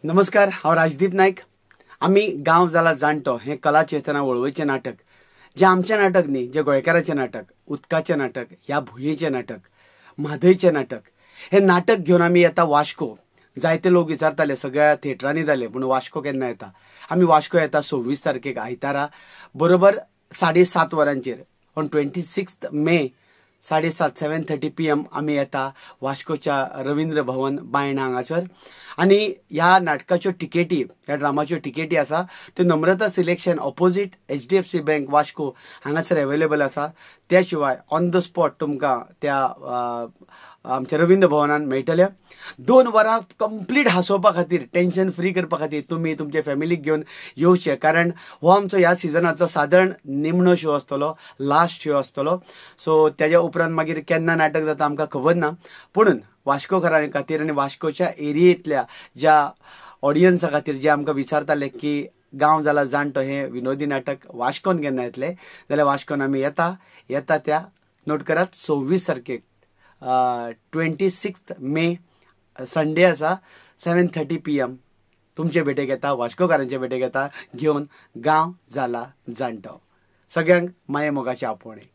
नमस्कार, हांव राजदीप नायक। आमी गांव जाला जाणटो हे कला चेतना वळवयचें नाटक, जे आमचें नाटक न्ही, जे गोंयकाराचें नाटक, उदकाचें नाटक, ह्या भुंयेचें नाटक, म्हादयचें नाटक, हे नाटक घेवन आमी येता वास्को। जायते लोक विचारताले सगळ्या थिएटरांनी जाले, पूण वास्को केन्ना येता? आमी वास्को येता 26 तारखेक आयतारा बरोबर 7:30 वरांचेर ऑन 26 मे 7:30 7:30 PM आमी येता वास्कोच्या रवींद्र भवन बायणा हांगासर। आनी ह्या नाटकाच्यो टिकेटी, ह्या ड्रामाच्यो टिकेटी आसा त्यो Namrata selection opposite HDFC bank Vasco हांगासर अवेलेबल आसा। त्या शिवाय ऑन द स्पॉट तुमकां त्या आमच्या रवींद्र भवनान मेळटले। 2 वरां कंप्लीट हांसोवपा खातीर, टेन्शन फ्री करपा खातीर तुमी तुमचे फॅमिलीक घेवन येवचे, कारण हो आमचो ह्या सिजनाचो सादारण निमणो शो आसतलो, लास्ट शो आसतलो। सो त्याच्या उपरांत मागीर केन्ना नाटक जाता आमकां खबर ना, पूण वास्कोकारां खातीर आनी वास्कोच्या एरियेंतल्या ज्या ऑडियन्सा खातीर जे आमकां विचारताले की गांव जाला जाणटो हे विनोदी नाटक वास्कोन केन्ना येतले, जाल्यार वास्कोन आमी येता त्या नोट करात 26 तारखेक 26 मे संडे आसा 7:30 PM तुमचे भेटेक येता, वास्कोकारांचे भेटेक येता घेवन गांव जाला जाणटो। सगळ्यांक माये मोगाचे आपोवणे।